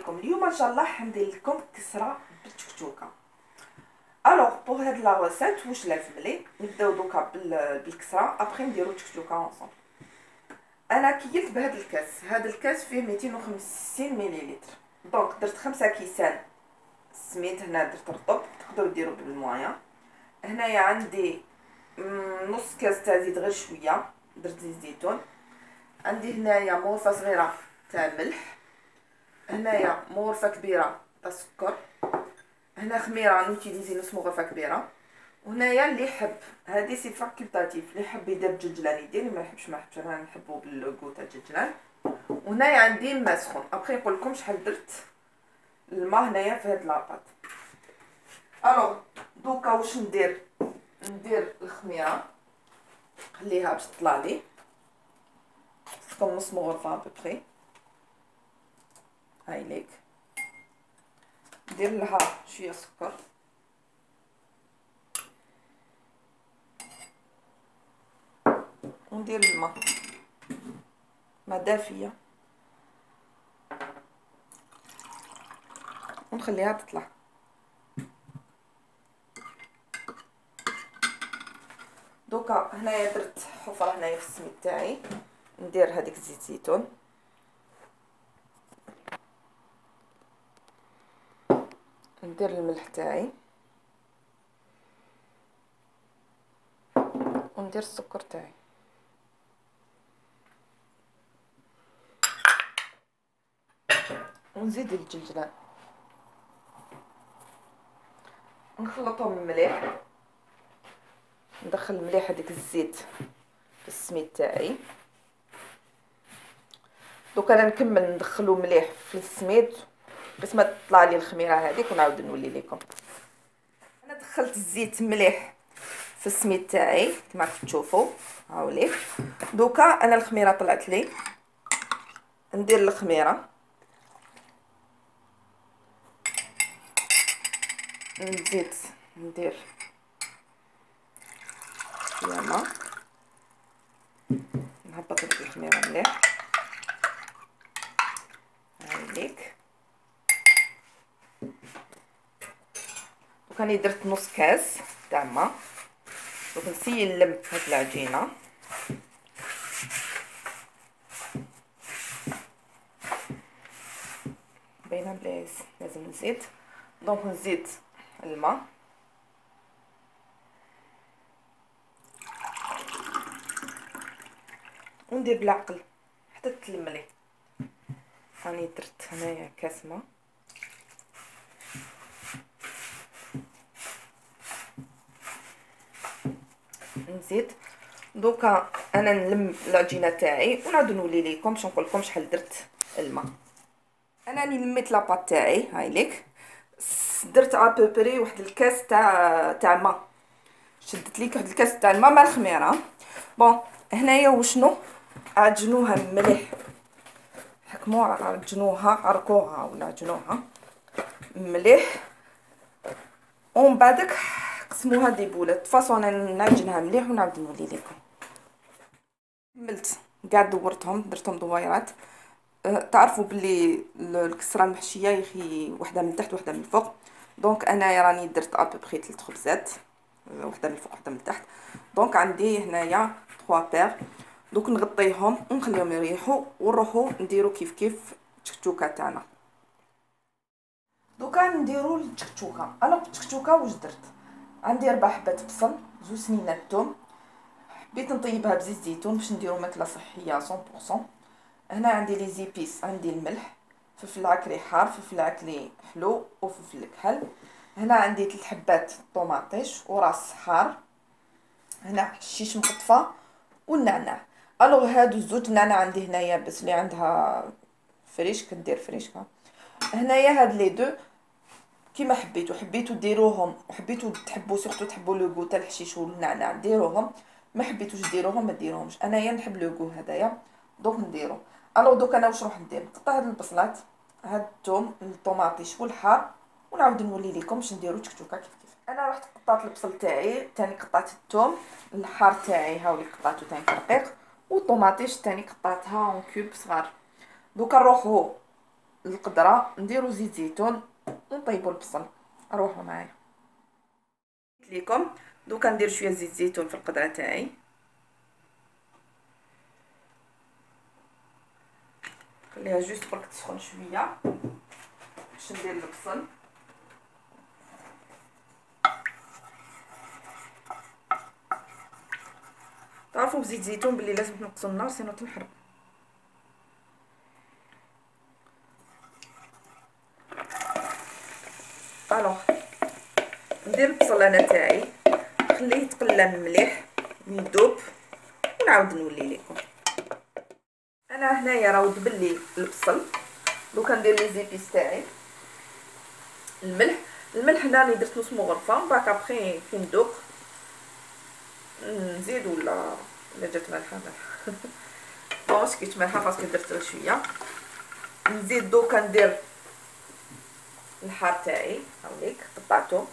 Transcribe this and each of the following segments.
لكم اليوم ان شاء الله حندير لكم كسره بالتكتوكه. الوغ بوغ هاد لا ريسيت واش لازم لي نبداو دوكا بالكسره ابري نديرو التكتوكه اونصومبل. انا كيلت بهاد الكاس، هاد الكاس فيه 250 مليلتر، دونك درت 5 كيسان سميد. هنا درت رطب، تقدروا ديروا بالموايا. هنايا عندي نص كاس تاع زيت غير شويه، درت زيت زيتون. عندي هنايا مغرفه صغيره تاع ملح، هنايا مغرفه كبيره تاع سكر، هنا خميره نوتيليزي نص مغرفه كبيره. وهنايا اللي يحب هادي سي فاكولتاتيف، اللي يحب يدير الجلجلان يدير، اللي ما يحبش ما يحبش، انا نحبو بالكو تاع الجلجلان. وهنايا عندي الماء سخون، ابخي نقول لكم شحال درت الماء هنايا في هاد لاباط. الوغ دوكا واش ندير الخميره، نخليها باش تطلع لي تكون نص مغرفه ابخي. هاي ليك ندير لها شويه سكر، وندير الماء دافيه ونخليها تطلع. دوكا هنايا درت حفره هنايا في السميد تاعي، ندير هذيك زيت زيتون، ندير الملح تاعي، وندير السكر تاعي، ونزيد الجلجلان، نخلطهم مليح. ندخل مليح هذيك الزيت في السميد تاعي. دوك انا نكمل ندخلو مليح في السميد باش ما تطلع لي الخميره هذيك، ونعاود نولي لكم. انا دخلت الزيت مليح في السميد تاعي كما تشوفوا هاوليك. دوكا انا الخميره طلعت لي، ندير الخميره، نزيد ندير شويه ماء، نهبط هذيك الخميره مليح هاوليك. دوك راني درت نص كاس تاع ماء. دوك نسيي نلم هاد العجينه، باينه بلي لازم نزيد. دونك نزيد الماء، وندير بالعقل حتى تلم لي. راني درت هنايا كاس ماء، نزيد. دوكا انا نلم العجينه تاعي ونعاود نولي ليكم باش نقول لكم شحال درت الماء. انا راني لميت لاباط تاعي هاي ليك، درت ابوبري واحد الكاس تاع ماء، شدت ليك واحد الكاس تاع الماء مع الخميره. بون هنايا وشنو عجنوها مليح، حكموا عجنوها، عرقوها ولا عجنوها مليح، ومن بعدك قسموها دي بولات. فاصون انا نعجنها مليح ونعاود نولي لكم. كملت كاع دورتهم، درتهم دويرات. تعرفوا بلي الكسره المحشيه يخي وحده من تحت وحده من الفوق، دونك انا راني درت ابوبري 3 خبزات، وحده من الفوق وحده من تحت. دونك عندي هنايا 3 بير. دوك نغطيهم ونخليهم يريحوا ونروحوا نديرو كيف التكتوكه تاعنا. دوكا نديرو التكتوكه. انا التكتوكه واش درت؟ عندي 4 حبات بصل، 2 سنينات ثوم، حبيت نطيبها بزيت زيتون باش نديرو ماكله صحيه 100%. هنا عندي لي زيبيس، عندي الملح، فلفل عكري حار، فلفل عكري حلو، وفلفل كحل. هنا عندي 3 حبات طوماطيش وراس حار. هنا حشيش مقطفه والنعناع. الوغ هادو الزوج، النعناع عندي هنايا بس اللي عندها فريش كدير فريشكا. هنايا هاد لي دو كيما حبيتو ديروهم، وحبيتو تحبوا سورتو تحبوا لو غو تاع الحشيش والنعناع ديروهم، ما حبيتوش ديروهم ما ديروهمش. انايا نحب لو غو هدايا دونك نديرو. الوغ دوك انا واش نروح ندير؟ نقطع هاد البصلات، هاد الثوم، الطوماطيش والحار، ونعاود نولي لكم باش نديرو تكتوكه كيف. انا رحت قطعت البصل تاعي، ثاني قطعت الثوم، الحار تاعي هاولي قطعته ثاني رقيق، والطوماطيش ثاني قطعتها اون كوب صغار. دوكا نروحو القدره نديرو زيت زيتون ونطيبوا البصل. روحوا معايا. قلت لكم دوكا ندير شويه زيت زيتون في القدره تاعي. خليها جوست برك تسخن شويه باش ندير البصل. تعرفوا بزيت زيتون بلي لازم تنقصوا النار سينو تنحرق. الوغ ندير البصل انا تاعي نخليه يتقلى مليح يذوب ونعاود نولي لكم. انا هنايا راه ذبل لي البصل. دوكا ندير لي زيبيس تاعي. الملح هنا راني درت نص مغرفه. باك ابخي كي ندوق نزيد ولا جات مالحه بون سكيت مالحه باسكو درت غير شويه. نزيد دوكا ندير الحار تاعي هاوليك قطعته.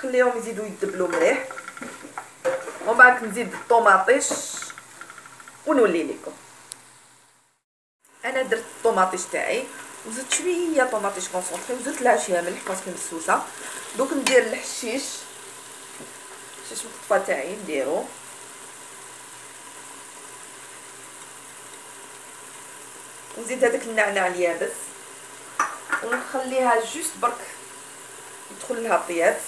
خليهم يزيدوا يدبلوا مليح ومن بعد نزيد الطوماطيش ونولي لكم. انا درت الطوماطيش تاعي وزدت شويه طوماطيش كونسونطري وزدت لها شويه ملح باسكو مسوسه. دوك ندير الحشيش مقطفه تاعي نديرو. ونزيد هذاك النعناع اليابس ونخليها جوست برك يدخل لها طياب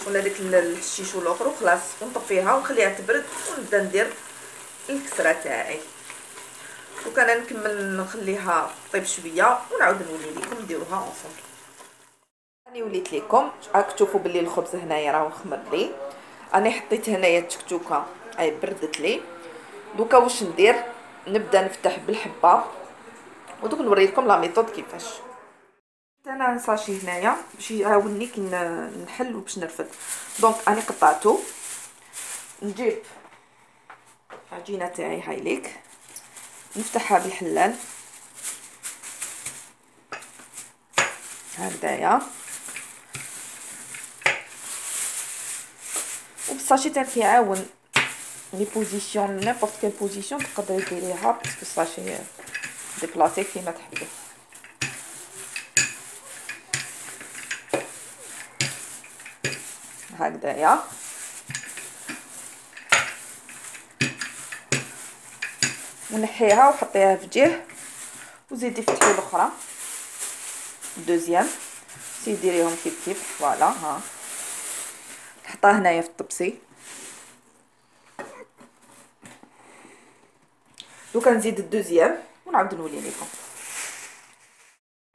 ولا داك الحشيش والاخر وخلاص ونطفيها ونخليها تبرد ونبدا ندير الكسره تاعي. دوك انا نكمل نخليها طيب شويه ونعاود نولي لكم نديروها اونصومبل. راني وليت لكم راك تشوفوا بلي الخبز هنايا راه خمر لي. راني حطيت هنايا التكتوكه اي بردت لي. دوكا واش ندير نبدا نفتح بالحبه ودوك نوريكم لا ميثود كيفاش. انا صاشي هنايا باش يعاونني كي نحل وباش نرفد. دونك راني قطعته. نجيب العجينه تاعي هايليك نفتحها بالحلال هكذايا وبالساشي تاعك كيعاون لي بوزيسيون نيبورت كال بوزيسيون تقدري ديريها باسكو الساشي ديبلاسي كيما تحبي. هكذايا ونحيها وحطيها في جهه وزيدي فتحي الاخرى دوزيام سي ديريهم كيف كيف فوالا. ها نحطها هنايا في الطبسي. دوكا نزيد الدوزيام ونعاود نولي لكم.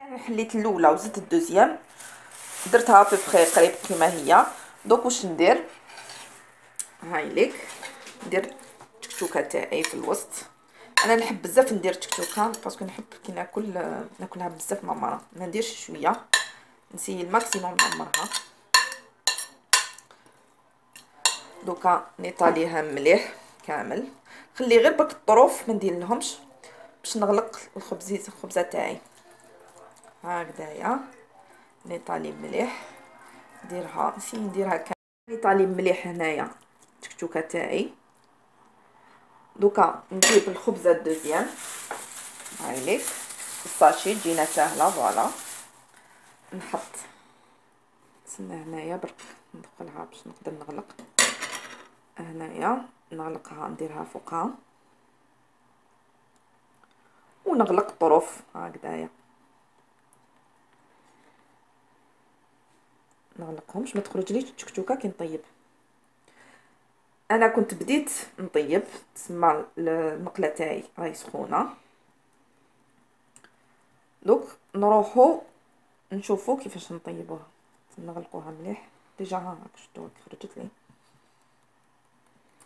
انا حليت الاولى وزدت الدوزيام درتها بفخي قريب كيما هي. دوك واش ندير هايليك ندير التكتوكه تاعي في الوسط. انا نحب بزاف ندير التكتوكه باسكو نحب كي ناكلها بزاف معمره. ما نديرش شويه نسي الماكسيموم نعمرها. دوكا نيطاليها مليح كامل. خلي غير برك الطروف ما ندير لهمش باش نغلق الخبزه تاعي هكذايا. نيطالي مليح نديرها نسي نديرها كامل. نيطالي مليح هنايا التكتوكه تاعي. دوكا نجيب الخبزه الدوزيام هايليك الساشي تجينا ساهله فوالا. نحط نستنى هنايا برك ندخلها باش نقدر نغلق هنايا نغلقها نديرها فوقها ونغلق الطرف هكذايا. نغلقهم باش ما تخرجليش التكتوكه كي نطيب. انا كنت بديت نطيب تسمى المقله تاعي راهي سخونه. دوك نروحو نشوفو كيفاش نطيبوها. نغلقوها مليح ديجا ها شفتوها خرجت لي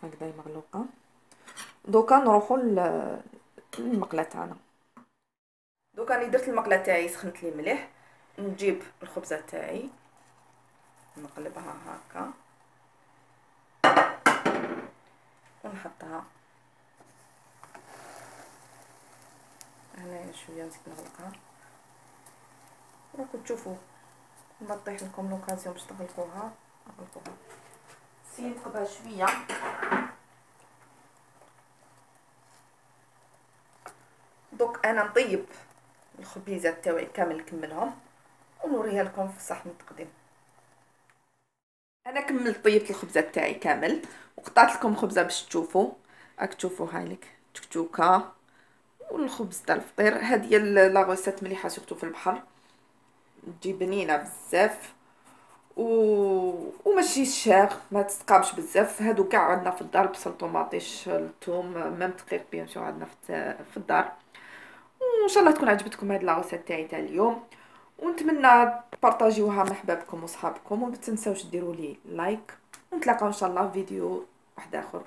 هكذا مغلوقه. دوكا نروحو للمقله تاعنا. دوكا راني درت المقله تاعي سخنت لي مليح. نجيب الخبزه تاعي نقلبها هكا ونحطها هنايا شويه نزيد نغلقها. راكم تشوفوا ما تطيح لكم لوكازيون باش تغلقوها غلقوها يتقطع شويه. دوك انا نطيب الخبيزات تاوعي كامل نكملهم ونوريها لكم في صحن التقديم. انا كملت طيبت الخبزات تاعي كامل وقطعت لكم خبزه باش تشوفوا. راك تشوفوا هاي لك تكتوكه والخبز تاع الفطير. هذه لا غوسيت مليحه سورتو في البحر، تجي بنينه بزاف وماشي شاغ، ما تسقامش بزاف. هادو كاع عندنا في الدار، بصل طوماطيش الثوم ميم دقيق بيان سور عندنا في الدار. وان شاء الله تكون عجبتكم هاد لا غوسيت تاعي اليوم، ونتمنى تبارطاجيوها مع احبابكم وصحابكم، وما تنساوش ديروا لي لايك، ونتلاقاو ان شاء الله في فيديو واحد اخر.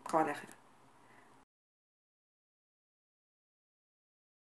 بقاو على خير.